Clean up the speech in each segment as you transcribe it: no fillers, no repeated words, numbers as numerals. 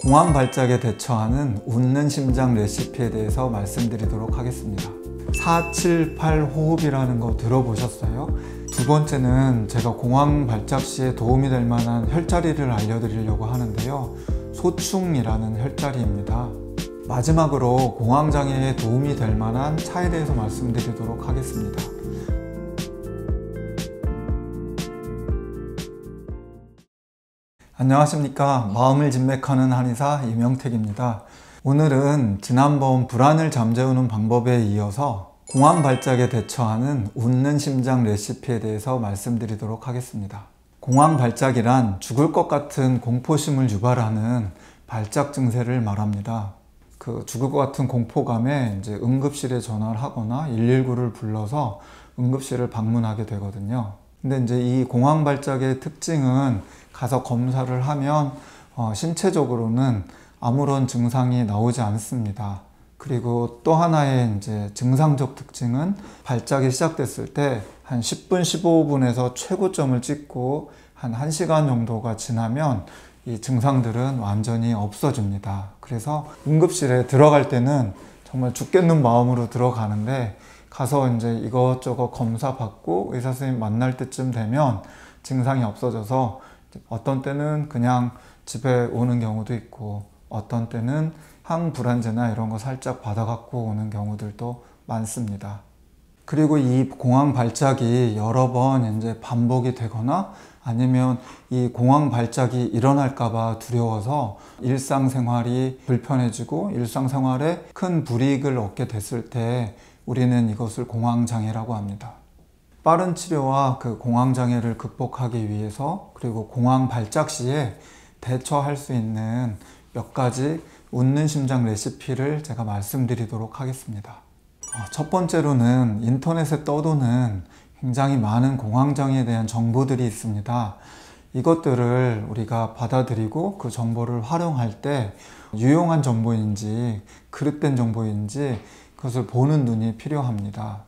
공황 발작에 대처하는 웃는 심장 레시피에 대해서 말씀드리도록 하겠습니다. 478 호흡이라는 거 들어보셨어요? 두 번째는 제가 공황 발작 시에 도움이 될 만한 혈자리를 알려드리려고 하는데요. 소충이라는 혈자리입니다. 마지막으로 공황장애에 도움이 될 만한 차에 대해서 말씀드리도록 하겠습니다. 안녕하십니까. 마음을 진맥하는 한의사 이명택입니다. 오늘은 지난번 불안을 잠재우는 방법에 이어서 공황 발작에 대처하는 웃는 심장 레시피에 대해서 말씀드리도록 하겠습니다. 공황 발작이란 죽을 것 같은 공포심을 유발하는 발작 증세를 말합니다. 그 죽을 것 같은 공포감에 이제 응급실에 전화를 하거나 119를 불러서 응급실을 방문하게 되거든요. 근데 이제 이 공황 발작의 특징은 가서 검사를 하면 신체적으로는 아무런 증상이 나오지 않습니다. 그리고 또 하나의 이제 증상적 특징은 발작이 시작됐을 때 한 10분, 15분에서 최고점을 찍고 한 1시간 정도가 지나면 이 증상들은 완전히 없어집니다. 그래서 응급실에 들어갈 때는 정말 죽겠는 마음으로 들어가는데 가서 이제 이것저것 검사 받고 의사 선생님 만날 때쯤 되면 증상이 없어져서 어떤 때는 그냥 집에 오는 경우도 있고 어떤 때는 항불안제나 이런 거 살짝 받아갖고 오는 경우들도 많습니다. 그리고 이 공황 발작이 여러 번 이제 반복이 되거나 아니면 이 공황 발작이 일어날까봐 두려워서 일상생활이 불편해지고 일상생활에 큰 불이익을 얻게 됐을 때 우리는 이것을 공황장애라고 합니다. 빠른 치료와 그 공황장애를 극복하기 위해서 그리고 공황 발작 시에 대처할 수 있는 몇 가지 웃는 심장 레시피를 제가 말씀드리도록 하겠습니다. 첫 번째로는 인터넷에 떠도는 굉장히 많은 공황장애에 대한 정보들이 있습니다. 이것들을 우리가 받아들이고 그 정보를 활용할 때 유용한 정보인지 그릇된 정보인지 그것을 보는 눈이 필요합니다.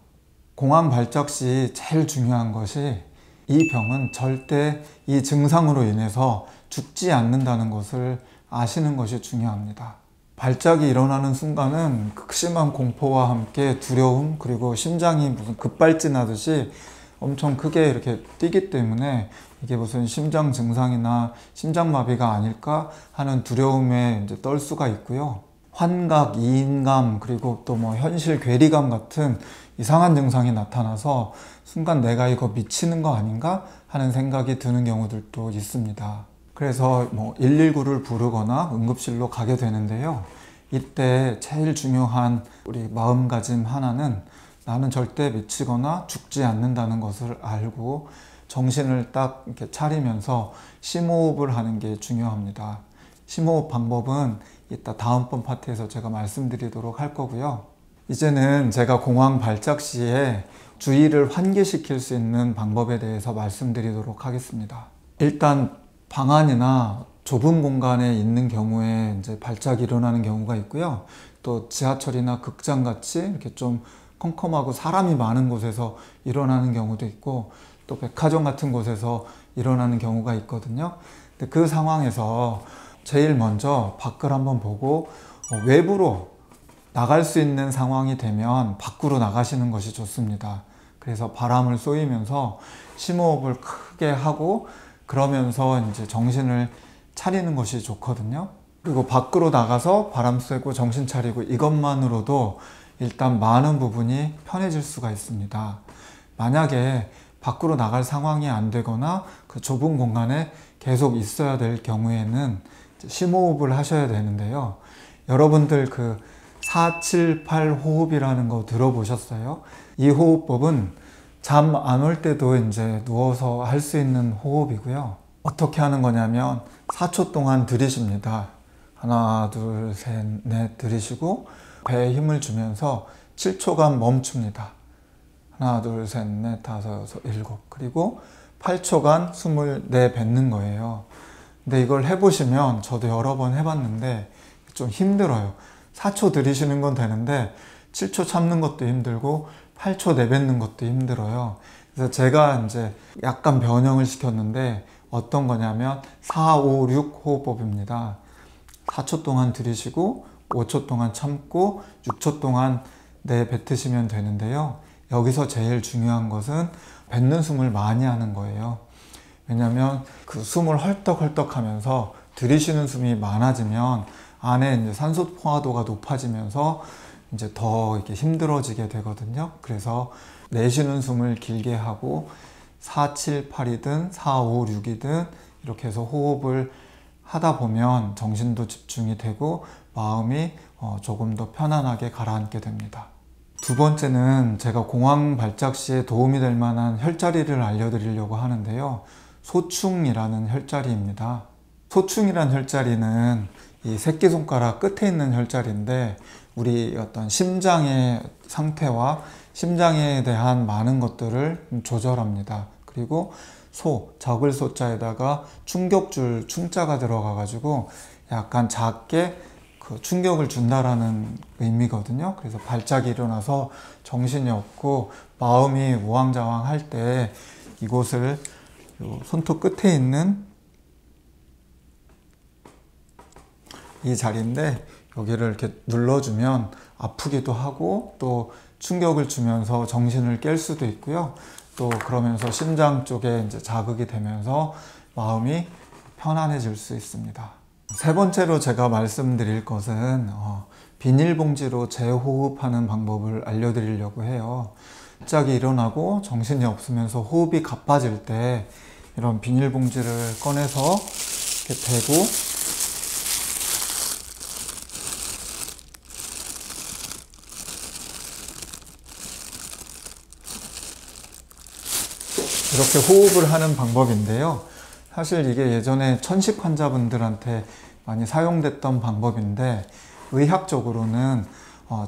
공황 발작 시 제일 중요한 것이 이 병은 절대 이 증상으로 인해서 죽지 않는다는 것을 아시는 것이 중요합니다. 발작이 일어나는 순간은 극심한 공포와 함께 두려움 그리고 심장이 무슨 급발진하듯이 엄청 크게 이렇게 뛰기 때문에 이게 무슨 심장 증상이나 심장마비가 아닐까 하는 두려움에 이제 떨 수가 있고요. 환각, 이인감 그리고 또 뭐 현실 괴리감 같은 이상한 증상이 나타나서 순간 내가 이거 미치는 거 아닌가 하는 생각이 드는 경우들도 있습니다. 그래서 뭐 119를 부르거나 응급실로 가게 되는데요. 이때 제일 중요한 우리 마음가짐 하나는 나는 절대 미치거나 죽지 않는다는 것을 알고 정신을 딱 이렇게 차리면서 심호흡을 하는 게 중요합니다. 심호흡 방법은 이따 다음번 파트에서 제가 말씀드리도록 할 거고요. 이제는 제가 공황 발작 시에 주의를 환기시킬 수 있는 방법에 대해서 말씀드리도록 하겠습니다. 일단 방 안이나 좁은 공간에 있는 경우에 이제 발작이 일어나는 경우가 있고요. 또 지하철이나 극장 같이 이렇게 좀 컴컴하고 사람이 많은 곳에서 일어나는 경우도 있고 또 백화점 같은 곳에서 일어나는 경우가 있거든요. 근데 그 상황에서 제일 먼저 밖을 한번 보고 외부로 나갈 수 있는 상황이 되면 밖으로 나가시는 것이 좋습니다. 그래서 바람을 쏘이면서 심호흡을 크게 하고 그러면서 이제 정신을 차리는 것이 좋거든요. 그리고 밖으로 나가서 바람 쐬고 정신 차리고 이것만으로도 일단 많은 부분이 편해질 수가 있습니다. 만약에 밖으로 나갈 상황이 안 되거나 그 좁은 공간에 계속 있어야 될 경우에는 심호흡을 하셔야 되는데요. 여러분들 그 478 호흡이라는 거 들어보셨어요? 이 호흡법은 잠 안 올 때도 이제 누워서 할 수 있는 호흡이고요. 어떻게 하는 거냐면 4초 동안 들이쉽니다. 하나, 둘, 셋, 넷 들이쉬고 배에 힘을 주면서 7초간 멈춥니다. 하나, 둘, 셋, 넷, 다섯, 여섯, 일곱. 그리고 8초간 숨을 내뱉는 거예요. 근데 이걸 해보시면 저도 여러 번 해봤는데 좀 힘들어요. 4초 들이쉬는 건 되는데 7초 참는 것도 힘들고 8초 내뱉는 것도 힘들어요. 그래서 제가 이제 약간 변형을 시켰는데 어떤 거냐면 4, 5, 6 호흡법입니다. 4초 동안 들이쉬고 5초 동안 참고 6초 동안 내뱉으시면 되는데요. 여기서 제일 중요한 것은 뱉는 숨을 많이 하는 거예요. 왜냐하면 그 숨을 헐떡헐떡 하면서 들이쉬는 숨이 많아지면 안에 이제 산소 포화도가 높아지면서 이제 더 이렇게 힘들어지게 되거든요. 그래서 내쉬는 숨을 길게 하고 4, 7, 8이든 4, 5, 6이든 이렇게 해서 호흡을 하다 보면 정신도 집중이 되고 마음이 조금 더 편안하게 가라앉게 됩니다. 두 번째는 제가 공황 발작 시에 도움이 될 만한 혈자리를 알려드리려고 하는데요. 소충이라는 혈자리입니다. 소충이라는 혈자리는 이 새끼손가락 끝에 있는 혈자리인데 우리 어떤 심장의 상태와 심장에 대한 많은 것들을 조절합니다. 그리고 적을 소자에다가 충격줄 충자가 들어가 가지고 약간 작게 그 충격을 준다라는 의미거든요. 그래서 발작이 일어나서 정신이 없고 마음이 우왕좌왕 할 때 이곳을 손톱 끝에 있는 이 자리인데 여기를 이렇게 눌러주면 아프기도 하고 또 충격을 주면서 정신을 깰 수도 있고요. 또 그러면서 심장 쪽에 이제 자극이 되면서 마음이 편안해질 수 있습니다. 세 번째로 제가 말씀드릴 것은 비닐봉지로 재호흡하는 방법을 알려드리려고 해요. 갑자기 일어나고 정신이 없으면서 호흡이 가빠질 때 이런 비닐봉지를 꺼내서 이렇게 대고 이렇게 호흡을 하는 방법인데요. 사실 이게 예전에 천식 환자분들한테 많이 사용됐던 방법인데 의학적으로는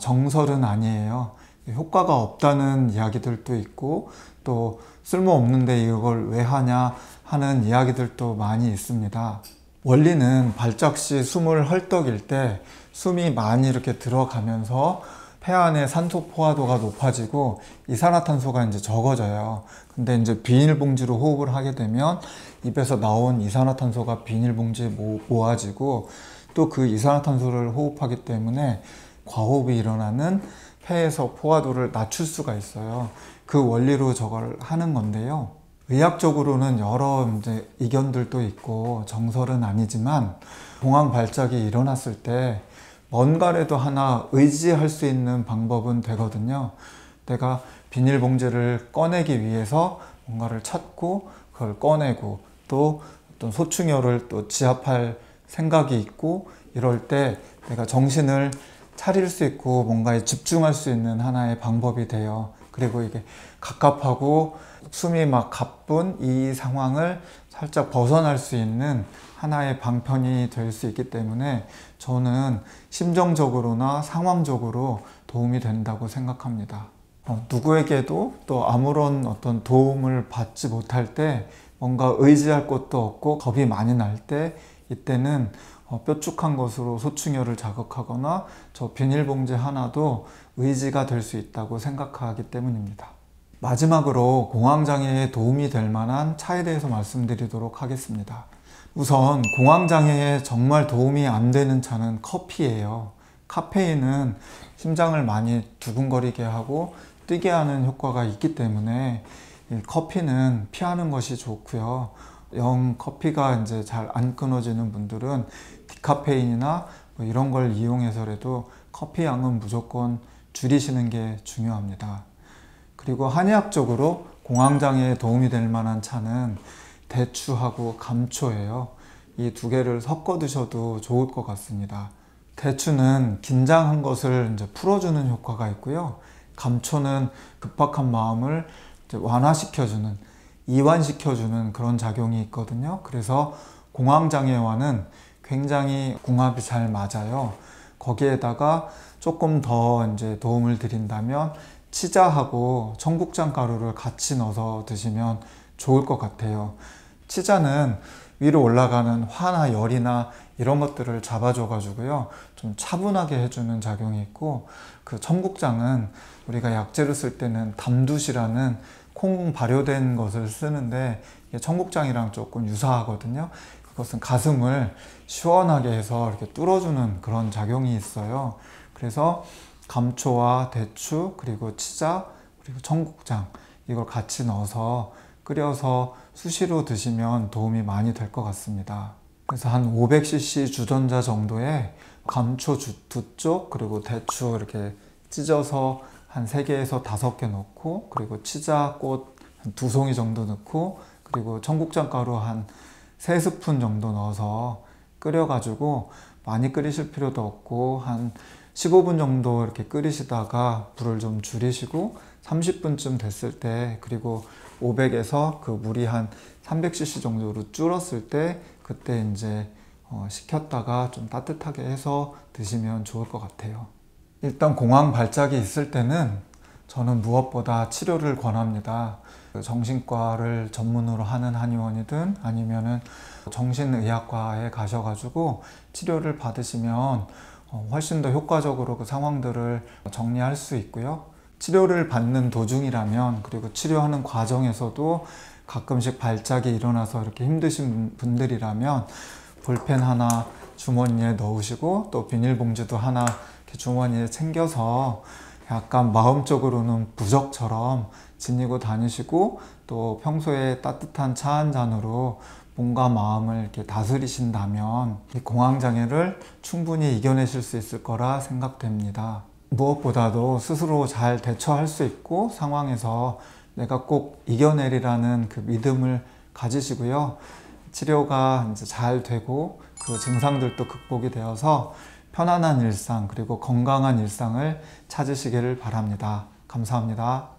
정설은 아니에요. 효과가 없다는 이야기들도 있고 또 쓸모없는데 이걸 왜 하냐 하는 이야기들도 많이 있습니다. 원리는 발작 시 숨을 헐떡일 때 숨이 많이 이렇게 들어가면서 폐 안에 산소 포화도가 높아지고 이산화탄소가 이제 적어져요. 근데 이제 비닐봉지로 호흡을 하게 되면 입에서 나온 이산화탄소가 비닐봉지에 모아지고 또 그 이산화탄소를 호흡하기 때문에 과호흡이 일어나는 폐에서 포화도를 낮출 수가 있어요. 그 원리로 저걸 하는 건데요. 의학적으로는 여러 이제 의견들도 있고 정설은 아니지만 공황 발작이 일어났을 때 뭔가라도 하나 의지할 수 있는 방법은 되거든요. 내가 비닐봉지를 꺼내기 위해서 뭔가를 찾고 그걸 꺼내고 또 어떤 소충혈을 또 지압할 생각이 있고 이럴 때 내가 정신을 차릴 수 있고 뭔가에 집중할 수 있는 하나의 방법이 돼요. 그리고 이게 갑갑하고 숨이 막 가쁜 이 상황을 살짝 벗어날 수 있는 하나의 방편이 될 수 있기 때문에 저는 심정적으로나 상황적으로 도움이 된다고 생각합니다. 누구에게도 또 아무런 어떤 도움을 받지 못할 때 뭔가 의지할 것도 없고 겁이 많이 날 때 이때는 뾰족한 것으로 소충혈을 자극하거나 저 비닐봉지 하나도 의지가 될 수 있다고 생각하기 때문입니다. 마지막으로 공황장애에 도움이 될 만한 차에 대해서 말씀드리도록 하겠습니다. 우선 공황장애에 정말 도움이 안 되는 차는 커피예요. 카페인은 심장을 많이 두근거리게 하고 뛰게 하는 효과가 있기 때문에 커피는 피하는 것이 좋고요. 영 커피가 이제 잘 안 끊어지는 분들은 디카페인이나 뭐 이런 걸 이용해서라도 커피 양은 무조건 줄이시는 게 중요합니다. 그리고 한의학적으로 공황장애에 도움이 될 만한 차는 대추하고 감초예요. 이 두 개를 섞어 드셔도 좋을 것 같습니다. 대추는 긴장한 것을 이제 풀어주는 효과가 있고요. 감초는 급박한 마음을 이제 완화시켜주는, 이완시켜주는 그런 작용이 있거든요. 그래서 공황장애와는 굉장히 궁합이 잘 맞아요. 거기에다가 조금 더 이제 도움을 드린다면 치자하고 청국장 가루를 같이 넣어서 드시면 좋을 것 같아요. 치자는 위로 올라가는 화나 열이나 이런 것들을 잡아줘 가지고요 좀 차분하게 해주는 작용이 있고, 그 청국장은 우리가 약재로 쓸 때는 담두시라는 콩 발효된 것을 쓰는데 청국장이랑 조금 유사하거든요. 그것은 가슴을 시원하게 해서 이렇게 뚫어주는 그런 작용이 있어요. 그래서 감초와 대추, 그리고 치자, 그리고 청국장 이걸 같이 넣어서 끓여서 수시로 드시면 도움이 많이 될 것 같습니다. 그래서 한 500cc 주전자 정도에 감초 2쪽, 그리고 대추 이렇게 찢어서 한 3개에서 5개 넣고, 그리고 치자 꽃 한 2송이 정도 넣고, 그리고 청국장 가루 한 3스푼 정도 넣어서 끓여가지고, 많이 끓이실 필요도 없고 한 15분 정도 이렇게 끓이시다가 불을 좀 줄이시고 30분쯤 됐을 때, 그리고 500에서 그 물이 한 300cc 정도로 줄었을 때, 그때 이제 식혔다가 좀 따뜻하게 해서 드시면 좋을 것 같아요. 일단 공황 발작이 있을 때는 저는 무엇보다 치료를 권합니다. 정신과를 전문으로 하는 한의원이든 아니면은 정신의학과에 가셔가지고 치료를 받으시면 훨씬 더 효과적으로 그 상황들을 정리할 수 있고요. 치료를 받는 도중이라면, 그리고 치료하는 과정에서도 가끔씩 발작이 일어나서 이렇게 힘드신 분들이라면 볼펜 하나 주머니에 넣으시고, 또 비닐봉지도 하나 이렇게 주머니에 챙겨서 약간 마음적으로는 부적처럼 지니고 다니시고, 또 평소에 따뜻한 차 한 잔으로 몸과 마음을 이렇게 다스리신다면 이 공황장애를 충분히 이겨내실 수 있을 거라 생각됩니다. 무엇보다도 스스로 잘 대처할 수 있고 상황에서 내가 꼭 이겨내리라는 그 믿음을 가지시고요. 치료가 이제 잘 되고 그 증상들도 극복이 되어서 편안한 일상, 그리고 건강한 일상을 찾으시기를 바랍니다. 감사합니다.